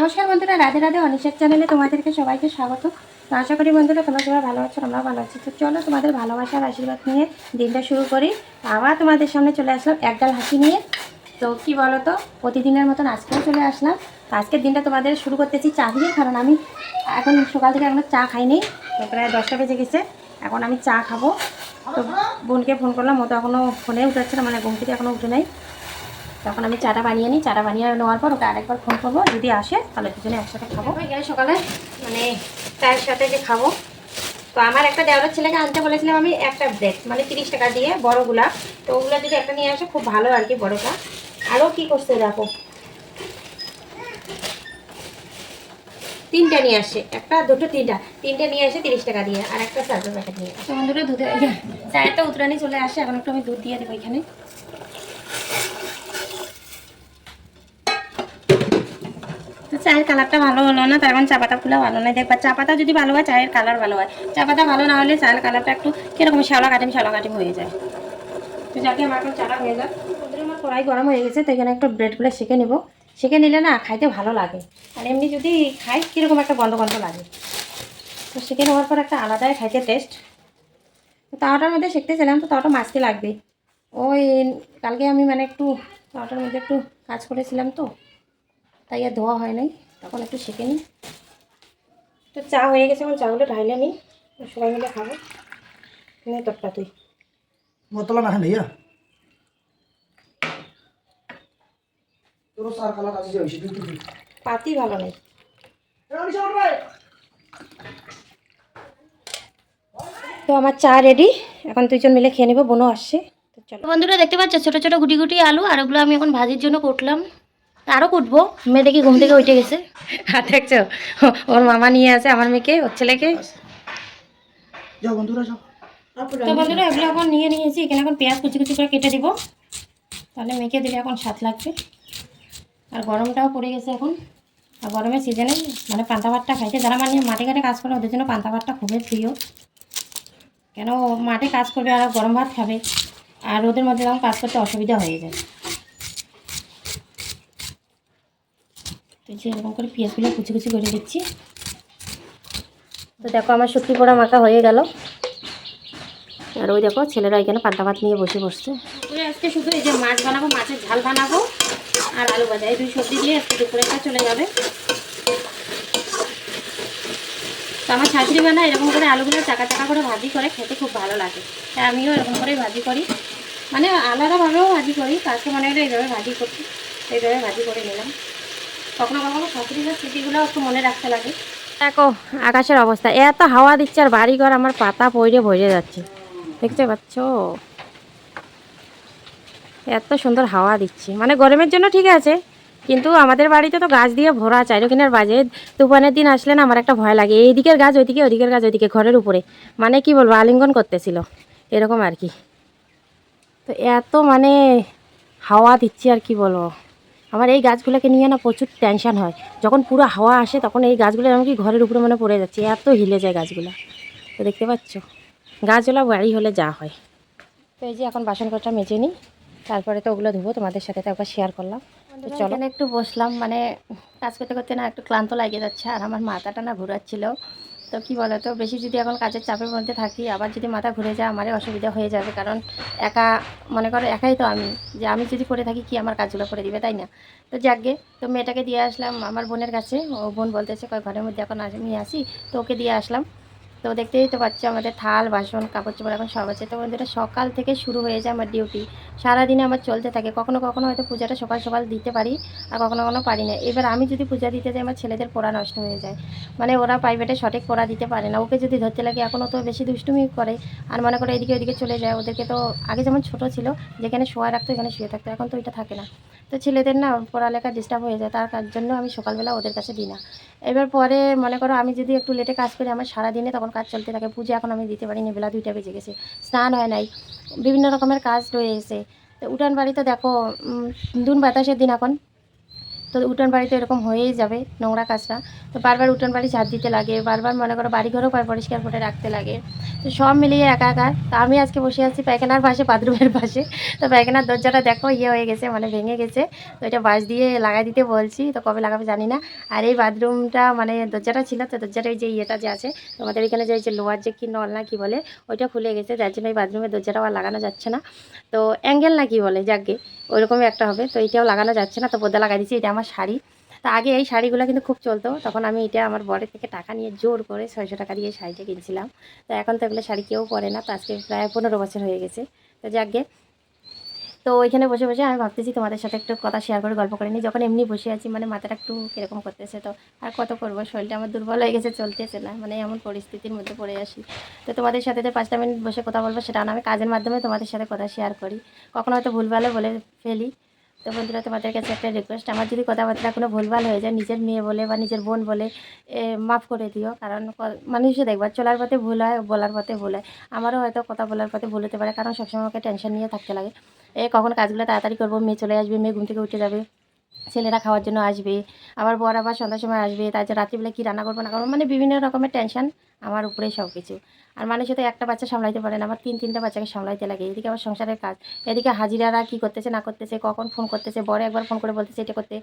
নমস্কার বন্ধুরা, রাধে রাধে। অনিশের চ্যানেলে তোমাদেরকে সবাইকে স্বাগত। তো আশা করি বন্ধুরা তোমরা সবাই ভালো আছো, আমরাও ভালো আছি। তো চলো তোমাদের ভালোবাসার আশীর্বাদ নিয়ে দিনটা শুরু করি। আবার তোমাদের সামনে চলে আসলাম একগাল হাসি নিয়ে। তো কি বলো তো, প্রতিদিনের মতন আজকেও চলে আসলাম। তো আজকের দিনটা তোমাদের শুরু করতেছি চা দিয়ে, কারণ আমি এখন সকাল থেকে এখনো চা খাইনি। তো প্রায় 10টা বেজে গেছে, এখন আমি চা খাবো। তো বোনকে ফোন করলাম, ও তো এখনও ফোনে উঠাচ্ছে না, মানে ঘুম থেকে এখনও উঠে নেই। তখন আমি চাটা বানিয়ে নিই, চাটা বানিয়ে নেওয়ার পর ওকে আরেকবার ফোন করবো, যদি আসে তাহলে দুজনে একসাথে খাবো। এখানে সকালে মানে চায়ের সাথে যে খাবো। তো আমার একটা দেওয়ার ছেলেকে আনতে বলেছিলাম আমি একটা ব্রেড, মানে 30 টাকা দিয়ে বড়গুলা। তো ওগুলো যদি একটা নিয়ে আসে খুব ভালো আর কি, বড়টা। আরও কি করছে দেখো, 3টা নিয়ে আসে, একটা দুটো তিনটে নিয়ে আসে 30 টাকা দিয়ে, আর একটা সার্ভের প্যাকেট নিয়ে আসে। তো বন্ধুরা দুধে চায়ের তো উতরানি চলে আসে, এখন একটু আমি দুধ দিয়ে দেবো এখানে। তো চায়ের কালারটা ভালো হলো না, তার মানে চা পাতা ফুলা ভালো নয়। দেখবা চা পাতা যদি ভালো হয় চায়ের কালার ভালো হয়, চা পাতা ভালো না হলে চায়ের কালারটা একটু কীরকম শ্যাওলা কাটিম হয়ে যায়। তো যাকে আমার এখন চাটা হয়ে যাক। বন্ধুরা আমার কড়াই গরম হয়ে গেছে, তো এখানে একটু ব্রেডগুলো সেঁকে নেবো। সেঁকে নিলে না খাইতে ভালো লাগে, আর এমনি যদি খাই কীরকম একটা গন্ধ গন্ধ লাগে। তো সেঁকে নেওয়ার পর একটা আলাদাই খাইতে টেস্ট। তো তাওয়াটার মধ্যে সেঁকতেছিলাম, তো তাওয়াটা মাজতে লাগবে। ওই কালকে আমি মানে একটু তাওয়াটার মধ্যে একটু কাজ করেছিলাম, তো তাই আর ধোয়া হয় নাই, তখন একটু সেঁকে নিই। তো চা হয়ে গেছে, এখন চাগুলো ঢাইলে নিই, সবাই মিলে খাবো। নে তোরটা তুই বোতল না ভাইয়া তোর সার কালার আছে যাইছি তুই তুই পাতি ভালো নেই। তো আমার চা রেডি, এখন দুজন মিলে খেয়ে নেবো, বোনও আসছে। তো চলো বন্ধুরা, দেখতে পাচ্ছ ছোটো ছোটো গুটি গুটি আলু, আর ওগুলো আমি এখন ভাজির জন্য কুটলাম। আরও কুটবো, মেয়ে দেখি ঘুম থেকে উঠে গেছে। আর দেখছো ওর মামা নিয়ে আসে আমার মেয়েকে, ওর ছেলেকে। যাও বন্ধুরা যাও। তো বন্ধুরা এগুলো এখন নিয়ে নিয়েছি, এখানে এখন পেঁয়াজ কুচি কুচি করে কেটে দিব, তাহলে মেখে দিলে এখন স্বাদ লাগবে। আর গরমটাও পড়ে গেছে এখন, আর গরমের সিজনে মানে পান্তা ভাতটা খাইতে, যারা মানে মাঠে ঘাটে কাজ করে ওদের জন্য পান্তা ভাতটা খুবই প্রিয়। কেন মাঠে কাজ করবে আর গরম ভাত খাবে, আর ওদের মধ্যে তখন কাজ করতে অসুবিধা হয়ে যায়। তো যে এরকম করে পেঁয়াজগুলো কুচি কুচি করে দিচ্ছি। তো দেখো আমার শুটকি পোড়া মাখা হয়ে গেল, আর ওই দেখো ছেলেরা এখানে পান্তা ভাত নিয়ে বসে আজকে শুধু এই যে মাছ বানাবো, মাছের ঝাল বানাবো আর আলু ভাজা, এই দুই সবজি দিয়ে আজকে দুপুরেটা চলে যাবে। তো আমার শাশুড়ি বানায় এরকম করে আলুগুলো চাকা চাকা করে ভাজি করে খেতে খুব ভালো লাগে, তাই আমিও এরকম করেই ভাজি করি, মানে আলাদাভাবেও ভাজি করি। আজকে মনে হলো এইভাবে ভাজি করছি, এইভাবে ভাজি করে নিলাম। কখনো কখনো শাশুড়ির স্মৃতিগুলো একটু মনে রাখতে লাগে। দেখো আকাশের অবস্থা, এত হাওয়া দিচ্ছে, আর বাড়িঘর আমার পাতা পড়ে ভরে যাচ্ছে, দেখতে পাচ্ছ? এত সুন্দর হাওয়া দিচ্ছে, মানে গরমের জন্য ঠিক আছে, কিন্তু আমাদের বাড়িতে তো গাছ দিয়ে ভরা, চারিদিনের বাজে। তুফানের দিন আসলে না আমার একটা ভয় লাগে, এইদিকের গাছ ওইদিকে, ওইদিকের গাছ ওইদিকে, ঘরের উপরে, মানে কি বলবো, আলিঙ্গন করতেছিল এরকম আর কি। তো এত মানে হাওয়া দিচ্ছে, আর কি বলবো, আমার এই গাছগুলোকে নিয়ে না প্রচুর টেনশন হয়। যখন পুরো হাওয়া আসে তখন এই গাছগুলো এমনকি ঘরের উপরে মানে পড়ে যাচ্ছে, এত হিলে যায় গাছগুলো। তো দেখতে পাচ্ছ, গাছগুলো বাড়ি হলে যা হয়। তো এই যে এখন বাসন কটা মেজে নিই, তারপরে তো ওগুলো ধুবো, তোমাদের সাথে তো একবার শেয়ার করলাম। তো চলো একটু বসলাম, মানে কাজ করতে করতে না একটু ক্লান্ত লাগে যাচ্ছে, আর আমার মাথাটা না ঘোরাচ্ছিল। তো কি বলো তো, বেশি যদি এখন কাজের চাপের মধ্যে থাকি, আবার যদি মাথা ঘুরে যায় আমারই অসুবিধা হয়ে যাবে, কারণ একা, মনে করো একাই তো আমি, যে আমি যদি করে থাকি কি আমার কাজগুলো করে দিবে, তাই না? তো যাকগে, তো মেয়েটাকে দিয়ে আসলাম আমার বোনের কাছে। ও বোন বলতেছে কয় ঘরের মধ্যে এখন নিয়ে আসি, তো ওকে দিয়ে আসলাম। তো দেখতেই তো পাচ্ছি আমাদের থাল বাসন কাপড় চোপড় এখন সব আছে। তো বন্ধুরা সকাল থেকে শুরু হয়ে যায় আমার ডিউটি, সারাদিনে আমার চলতে থাকে। কখনো কখনো হয়তো পূজাটা সকাল সকাল দিতে পারি, আর কখনো কখনো পারি না। এবার আমি যদি পূজা দিতে যাই, আমার ছেলেদের পড়া নষ্ট হয়ে যায়, মানে ওরা প্রাইভেটে সঠিক পড়া দিতে পারে না। ওকে যদি ধরতে লাগে, এখনও তো বেশি দুষ্টুমি করে, আর মনে করে এদিকে ওইদিকে চলে যায়। ওদেরকে তো আগে যেমন ছোট ছিল, যেখানে শোয়া রাখতো এখানে শুয়ে থাকতো, এখন তো এটা থাকে না। তো ছেলেদের না পড়ালেখা ডিস্টার্ব হয়ে যায়, তার জন্য আমি সকালবেলা ওদের কাছে দিই না। এবার পরে মনে করো আমি যদি একটু লেটে কাজ করি, আমার সারাদিনে তখন কাজ চলতে থাকে। পুজো এখন আমি দিতে পারিনি, বেলা 2টা বেজে গেছে, স্নান হয় নাই, বিভিন্ন রকমের কাজ রয়েছে। তো উঠান বাড়িতে দেখো দুন বাতাসের দিন এখন, তো উঠান বাড়িতে এরকম হয়েই যাবে নোংরা কাজটা। তো বারবার উঠান বাড়ি ঝাড় দিতে লাগে, বারবার মনে করো বাড়িঘরও পরিষ্কার করে রাখতে লাগে। তো সব মিলিয়ে একাকার। তো আমি আজকে বসে আছি পায়খানার পাশে, বাথরুমের পাশে। তো পায়খানার দরজাটা দেখো হয়ে গেছে, মানে ভেঙে গেছে। তো এটা বাঁশ দিয়ে লাগাই দিতে বলছি, তো কবে লাগাবে জানি না। আর এই বাথরুমটা মানে দরজাটা ছিল, তো দরজাটা এই যে ইয়েটা যে আছে তোমাদের এখানে যে লোহার যে কি নল না কি বলে, ওইটা খুলে গেছে, যার জন্য এই বাথরুমের দরজাটাও আর লাগানো যাচ্ছে না। তো অ্যাঙ্গেল না কি বলে, যাকে ওইরকমই একটা হবে, তো এটাও লাগানো যাচ্ছে না। তো পর্দা লাগাই দিচ্ছি। এটা আমার শাড়ি। তো আগে এই শাড়িগুলো কিন্তু খুব চলতো, তখন আমি এটা আমার বরের থেকে টাকা নিয়ে জোর করে 600 টাকা দিয়ে শাড়িটা কিনছিলাম। তো এখন তো এগুলো শাড়ি কেউ পরে না, তো আজকে প্রায় 15 বছর হয়ে গেছে। তো যাকে, তো ওইখানে বসে বসে আমি ভাবতেছি তোমাদের সাথে একটু কথা শেয়ার করে গল্প করে নিই। যখন এমনি বসে আছি মানে মাথাটা একটু কীরকম করতেছে, তো আর কত করবো, শরীরটা আমার দুর্বল হয়ে গেছে, চলতেছে না, মানে এমন পরিস্থিতির মধ্যে পড়ে আসি। তো তোমাদের সাথে যে 5টা মিনিট বসে কথা বলবো সেটা না, আমি কাজের মাধ্যমে তোমাদের সাথে কথা শেয়ার করি, কখনো হয়তো ভুলভালে বলে ফেলি। তো বন্ধুরা, তোমাদের কাছে একটা রিকোয়েস্ট, আমার যদি কথাবার্তা কোনো ভুলভাল হয়ে যায়, নিজের মেয়ে বলে বা নিজের বোন বলে মাফ করে দিও। কারণ মানুষে দেখবার চলার পথে ভুল হয়, বলার পথে ভুল হয়। আমারও হয়তো কথা বলার পথে ভুল হতে পারে, কারণ সবসময় আমাকে টেনশন নিয়ে থাকতে লাগে। কখন কাজগুলো তাড়াতাড়ি করবো, মেয়ে চলে আসবে, মেয়ে ঘুম থেকে উঠে যাবে, ছেলেরা খাওয়ার জন্য আসবে, আবার বর আবার সন্ধ্যার সময় আসবে, তারপর রাত্রিবেলা কী রান্না করবো না করবো, মানে বিভিন্ন রকমের টেনশন আমার উপরেই সব কিছু। আর মানুষে তো একটা বাচ্চা সামলাইতে পারে না, আমার 3-3টা বাচ্চাকে সামলাইতে লাগে। এদিকে আমার সংসারের কাজ, এদিকে হাজিরারা কী করতেছে না করতেছে, কখন ফোন করতেছে, বরে একবার ফোন করে বলতেছে এটা করতে,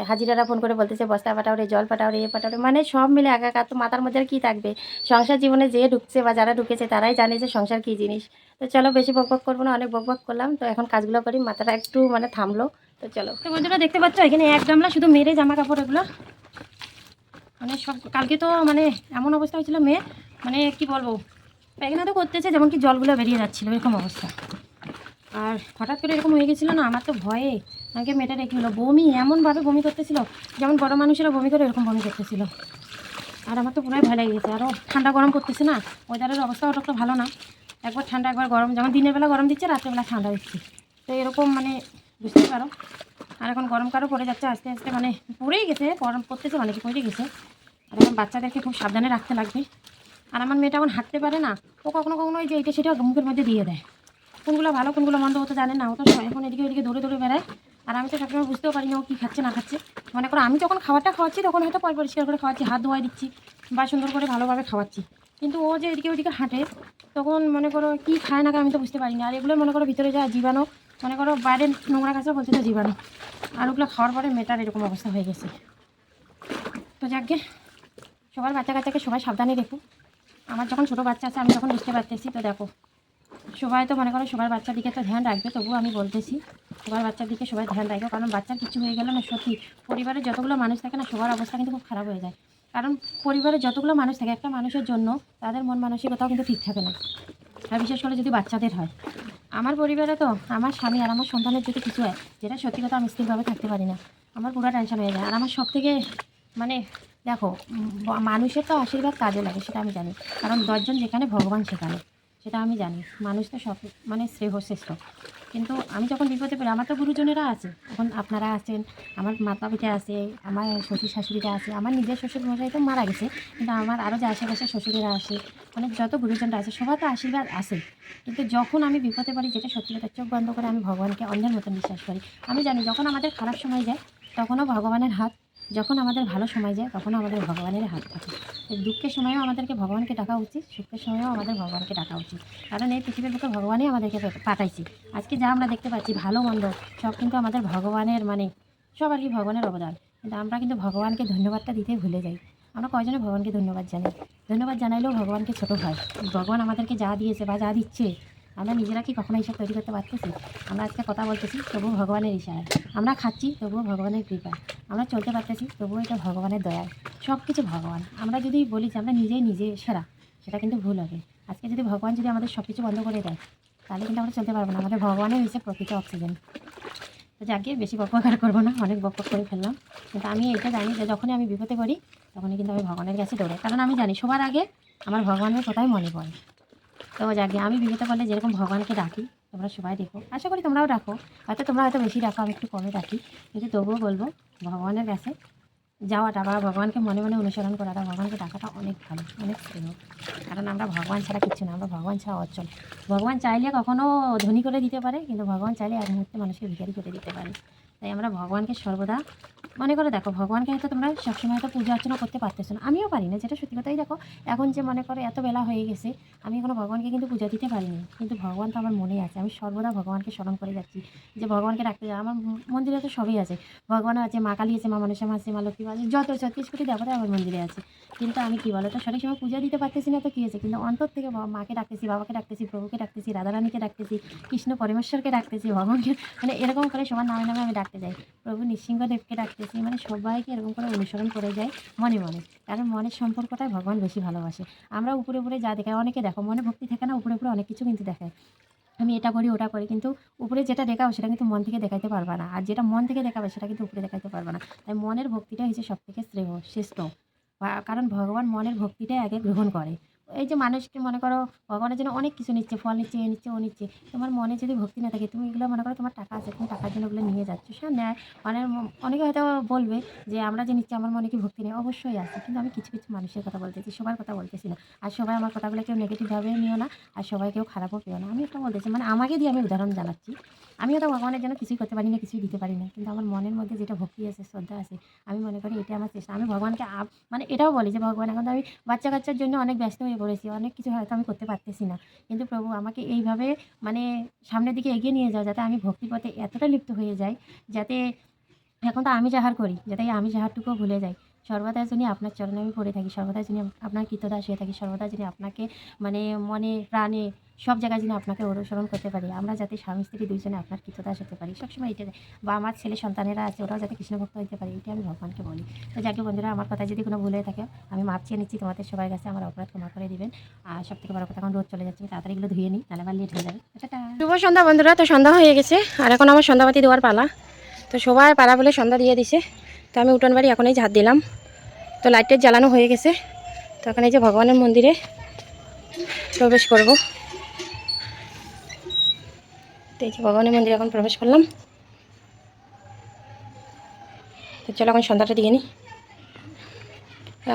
হাজিরারা ফোন করে বলতেছে বস্তা পাঠাও রে, জল পাঠাও রে, এ পাঠাও রে, মানে সব মিলে একাকার। তো মাথার মধ্যে আর কী থাকবে, সংসার জীবনে যে ঢুকছে বা যারা ঢুকেছে তারাই জানে যে সংসার কী জিনিস। তো চলো বেশি বকবক করবো না, অনেক বকবক করলাম, তো এখন কাজগুলো করি, মাথাটা একটু মানে থামলো। তো চলো, তো বন্ধুরা দেখতে পাচ্ছ এখানে এক গামলা শুধু মেয়ের জামা কাপড়, এগুলো মানে সব কালকে তো মানে এমন অবস্থা হয়েছিল মেয়ে, মানে কি বলবো, পায়খানা তো করতেছে যেমন কি জলগুলো বেরিয়ে যাচ্ছিলো এরকম অবস্থা। আর হঠাৎ করে এরকম হয়ে গেছিলো না, আমার তো ভয়ে আমাকে মেয়েটা রেখে হলো, বমি এমনভাবে বমি করতেছিল, যেমন বড় মানুষেরা বমি করে এরকম বমি করতেছিল। আর আমার তো পুরাই ভয় লেগে গেছে, আরও ঠান্ডা গরম করতেছে না, ওয়েদারের অবস্থা অতটা ভালো না, একবার ঠান্ডা একবার গরম, যেমন দিনের বেলা গরম দিচ্ছে, রাত্রেবেলা ঠান্ডা দিচ্ছে, তো এরকম মানে বুঝতেই পারো। আর এখন গরমকালও পড়ে যাচ্ছে আস্তে আস্তে, মানে পড়েই গেছে, গরম পড়তেছে মানে কি পড়ে গেছে। আর এখন বাচ্চাদেরকে খুব সাবধানে রাখতে লাগবে। আর আমার মেয়েটা এখন হাঁটতে পারে না, ও কখনো কখনো ওই যে এটা সেটা মুখের মধ্যে দিয়ে দেয়, কোনগুলো ভালো কোনগুলো মন্দ ও তো জানে না, ও তো এখন এদিকে ওদিকে দৌড়ে দৌড়ে বেড়ায়। আর আমি তো সবসময় বুঝতেও পারি না ও কী খাচ্ছে না খাচ্ছে। মনে করো আমি যখন খাবারটা খাওয়াচ্ছি তখন হয়তো পরিষ্কার করে খাওয়াচ্ছি, হাত ধোয়াই দিচ্ছি বা সুন্দর করে ভালোভাবে খাওয়াচ্ছি, কিন্তু ও যে এদিকে ওদিকে হাঁটে তখন মনে করো কী খায় না খায় আমি তো বুঝতে পারি না। আর এগুলো মনে করো ভিতরে যায় জীবাণু, মনে করো বাইরের নোংরা কাছে বলছে তো জীবাণু, আর ওগুলো খাওয়ার পরে মেয়েটার এরকম অবস্থা হয়ে গেছে। তো যাকে সবার বাচ্চা কাচ্চাকে সবাই সাবধানে রেখো। আমার যখন ছোটো বাচ্চা আছে আমি যখন বুঝতে পারতেছি, তো দেখো সবাই তো মনে করো সবার বাচ্চার দিকে তো ধ্যান রাখবে, তবুও আমি বলতেছি সবার বাচ্চার দিকে সবাই ধ্যান রাখবে, কারণ বাচ্চার কিছু হয়ে গেলে না সত্যি পরিবারের যতগুলো মানুষ থাকে না সবার অবস্থা কিন্তু খুব খারাপ হয়ে যায়। কারণ পরিবারের যতগুলো মানুষ থাকে একটা মানুষের জন্য তাদের মন মানসিকতাও কিন্তু ঠিক থাকে না, আর বিশেষ করে যদি বাচ্চাদের হয়। আমার পরিবারে তো আমার স্বামী আর আমার সন্তানের যদি কিছু হয়, যেটা সত্যি কথা আমি স্থিরভাবে থাকতে পারি না, আমার পুরো টেনশন হয়ে যায়। আর আমার সব থেকে মানে দেখো মানুষের তো আশীর্বাদ কাজে লাগে সেটা আমি জানি, কারণ 10 জন যেখানে ভগবান সেখানে, সেটা আমি জানি। মানুষ তো সব মানে শ্রেষ্ঠ, কিন্তু আমি যখন বিপদে পড়ি আমার তো গুরুজনেরা আছে, এখন আপনারা আছেন, আমার মাতা পিতা আছে, আমার শ্বশুর শাশুড়িরা আছে, আমার নিজের শ্বশুর মশাই তো মারা গেছে, কিন্তু আমার আরও যে আশেপাশে শ্বশুরেরা আছে, মানে যত গুরুজনরা আছে সবার তো আশীর্বাদ আছে। কিন্তু যখন আমি বিপদে পড়ি, যেটা সত্যি কথা, চোখ বন্ধ করে আমি ভগবানকে অন্ধের মতন বিশ্বাস করি। আমি জানি যখন আমাদের খারাপ সময় যায় তখনও ভগবানের হাত, যখন আমাদের ভালো সময় যায় তখনও আমাদের ভগবানের হাত থাকে। তো দুঃখের সময়ও আমাদেরকে ভগবানকে ডাকা উচিত, সুখের সময়ও আমাদের ভগবানকে ডাকা উচিত, কারণ এই পৃথিবীর বুকে ভগবানই আমাদেরকে পাঠাইছি। আজকে যা আমরা দেখতে পাচ্ছি ভালো মন্দ সব কিন্তু আমাদের ভগবানের, মানে সব আর কি ভগবানের অবদান, কিন্তু আমরা কিন্তু ভগবানকে ধন্যবাদটা দিতে ভুলে যাই। আমরা কয়জনে ভগবানকে ধন্যবাদ জানাই? ধন্যবাদ জানাইলেও ভগবানকে ছোটো হয়। ভগবান আমাদেরকে যা দিয়েছে বা যা দিচ্ছে আমরা নিজেরা কি কখনো এইসব তৈরি করতে পারতেছি? আমরা আজকে কথা বলতেছি তবুও ভগবানের ইশারায়, আমরা খাচ্ছি তবুও ভগবানের কৃপায়, আমরা চলতে পারতেছি তবুও এটা ভগবানের দয়ায়, সব কিছু ভগবান। আমরা যদি বলি যে আমরা নিজে সেরা, সেটা কিন্তু ভুল হবে। আজকে যদি ভগবান যদি আমাদের সব কিছু বন্ধ করে দেয় তাহলে কিন্তু আমরা চলতে পারবো না। আমাদের ভগবানের হচ্ছে প্রকৃত অক্সিজেন। তো যাকে বেশি বকবক আর করবো না, অনেক বকবক করে ফেললাম। কিন্তু আমি এটা জানি যে যখনই আমি বিপদে পড়ি তখনই কিন্তু আমি ভগবানের কাছে দৌড়াই, কারণ আমি জানি সবার আগে আমার ভগবানের কথাই মনে পড়ে। তো যাকে আমি বিপদে পড়লে যেরকম ভগবানকে ডাকি তোমরা সবাই দেখো, আশা করি তোমরাও ডাকো, হয়তো তোমরা হয়তো বেশি ডাকো, আমি একটু কমে ডাকি, কিন্তু তবুও বলবো ভগবানের কাছে যাওয়াটা বা ভগবানকে মনে মনে অনুসরণ করাটা, ভগবানকে ডাকাটা অনেক ভালো, অনেক শ্রেয়। কারণ আমরা ভগবান ছাড়া কিচ্ছু না, আমরা ভগবান ছাড়া অচল। ভগবান চাইলে কখনো ধনী করে দিতে পারে, কিন্তু ভগবান চাইলে এক মুহূর্তে মানুষকে ভিখারি করে দিতে পারে। তাই আমরা ভগবানকে সর্বদা মনে করো দেখো ভগবানকে হয়তো তোমরা সবসময় তো পূজা অর্চনা করতে পারতেছো না, আমিও পারি না, যেটা সত্যি কথাই। দেখো এখন যে মনে করো এত বেলা হয়ে গেছে, আমি এখনো ভগবানকে কিন্তু পূজা দিতে পারিনি, কিন্তু ভগবান তো আমার মনেই আছে। আমি সর্বদা ভগবানকে স্মরণ করে যাচ্ছি, যে ভগবানকে রাখতে যাই। আমার মন্দিরে তো সবই আছে, ভগবানও আছে, মা কালী আছে, মা মনসা মা আছে, মা লক্ষ্মী মা আছে, যত 36 কোটি দেবতা আমার মন্দিরে আছে। কিন্তু আমি কি বলো তো সঠিক সময় পূজা দিতে পারতেছি না, তো কী হয়েছে? কিন্তু অন্তর থেকে মাকে ডাকতেছি, বাবাকে ডাকতেছি, প্রভুকে ডাকতেছি, রাধারানীকে ডাকতেছি, কৃষ্ণ পরমেশ্বরকে ডাকতেছি, ভগবানকে, মানে এরকম করে সবার নামে নামে আমি ডাকতে যাই। প্রভু নৃসিংহদেবকে ডাকতেছি, মানে সবাইকে এরকম করে অনুসরণ করে যাই মনে মনে। কারণ মনের সম্পর্কটাই ভগবান বেশি ভালোবাসে। আমরা উপরে উপরে যা দেখাই, অনেকে দেখো মনে ভক্তি থাকে না, উপরে উপরে অনেক কিছু কিন্তু দেখায়, আমি এটা করি ওটা করি, কিন্তু উপরে যেটা দেখাও সেটা কিন্তু মন থেকে দেখাইতে পারবা না, আর যেটা মন থেকে দেখাবে সেটা কিন্তু উপরে দেখাইতে পারবা না। তাই মনের ভক্তিটা হচ্ছে সব থেকে শ্রেষ্ঠ। কারণ ভগবান মনের ভক্তিটাই আগে গ্রহণ করে। এই যে মানুষকে মনে করো ভগবানের জন্য অনেক কিছু নিচ্ছে, ফল নিচ্ছে, এ নিচ্ছে, ও নিচ্ছে, তোমার মনে যদি ভক্তি না থাকে, তুমি এগুলো মনে করো তোমার টাকা আছে, তুমি টাকার জন্য ওগুলো নিয়ে যাচ্ছ, সে নেয়। মানে অনেকে হয়তো বলবে যে আমরা যে নিচ্ছি আমার মনে কি ভক্তি নেই, অবশ্যই আছে, কিন্তু আমি কিছু কিছু মানুষের কথা বলতেছি, সবার কথা বলতেছি না। আর সবাই আমার কথাগুলো কেউ নেগেটিভভাবে নিও না, আর সবাই কেউ খারাপও পেও না। আমি একটা বলতেছি, মানে আমাকে দিয়ে আমি উদাহরণ জানাচ্ছি। আমিও তো ভগবানের জন্য কিছুই করতে পারি না, কিছুই দিতে পারি না, কিন্তু আমার মনের মধ্যে যেটা ভক্তি আছে, শ্রদ্ধা আছে, আমি মনে করি এটা আমার চেষ্টা। আমি ভগবানকে মানে এটাও বলি যে ভগবান, এখন তো আমি বাচ্চা কাচ্চার জন্য অনেক ব্যস্ত হয়ে পড়েছি, অনেক কিছু হয়তো আমি করতে পারতেছি না, কিন্তু প্রভু আমাকে এইভাবে মানে সামনের দিকে এগিয়ে নিয়ে যাও, যাতে আমি ভক্তি পথে এতটা লিপ্ত হয়ে যাই, যাতে এখন তো আমি যাহার করি, যাতে এই আমি যাহারটুকুও ভুলে যাই। সর্বদা যিনি আপনার চরণে আমি পড়ে থাকি, সর্বদা যিনি আপনার কৃতদাস হয়ে থাকি, সর্বদা যিনি আপনাকে মানে মনে প্রাণে সব জায়গায় যিনি আপনাকে অনুসরণ করতে পারি, আমরা যাতে স্বামী স্ত্রী দুইজনে আপনার কৃতদাস হতে পারি সবসময়, এটা বা আমার ছেলে সন্তানেরা আছে ওরাও যাতে কৃষ্ণভক্ত হতে পারে, এটা আমি ভগবানকে বলি। তো যাকে বন্ধুরা, আমার কথা যদি কোনো ভুল হয়ে থাকে আমি মাপ চেয়ে নিচ্ছি তোমাদের সবার কাছে, আমার অপরাধ ক্ষমা করে দিবেন। আর সব থেকে বড় কথা, এখন রোদ চলে যাচ্ছে, তাড়াতাড়ি এগুলো ধুয়ে নিই, তাহলে আবার লেট হয়ে যাবে। শুভ সন্ধ্যা বন্ধুরা, তো সন্ধ্যা হয়ে গেছে আর এখন আমার সন্ধ্যাবাতি দেওয়ার পালা। তো সবাই পাড়া বলে সন্ধ্যা দিয়ে দিছে, তো আমি উঠোন বাড়ি এখনই ঝাঁট দিলাম। তো লাইটের জ্বালানো হয়ে গেছে, তো এখন এই যে ভগবানের মন্দিরে প্রবেশ করব। তো এই যে ভগবানের মন্দিরে এখন প্রবেশ করলাম। তো চলো এখন সন্ধ্যাটা দিয়ে নিই,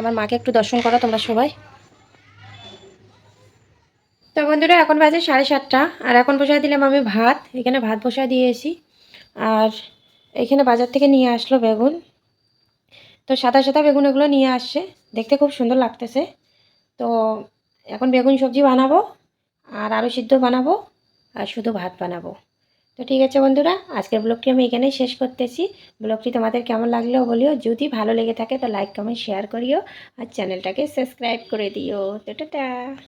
আমার মাকে একটু দর্শন করো তোমরা সবাই। তো বন্ধুরা এখন বাজে 7:30, আর এখন বসায় দিলাম আমি ভাত, এখানে ভাত বসায় দিয়েছি। আর এখানে বাজার থেকে নিয়ে আসলো বেগুন, তো সাদা সাদা বেগুন এগুলো নিয়ে আসছে, দেখতে খুব সুন্দর লাগতেছে। তো এখন বেগুন সবজি বানাবো, আর আলু সিদ্ধ বানাবো, আর শুধু ভাত বানাবো। তো ঠিক আছে বন্ধুরা, আজকের ব্লগটি আমি এখানেই শেষ করতেছি। ব্লগটি তোমাদের কেমন লাগলেও বলিও, যদি ভালো লেগে থাকে তো লাইক কমেন্ট শেয়ার করিও, আর চ্যানেলটাকে সাবস্ক্রাইব করে দিও। তো টাটা।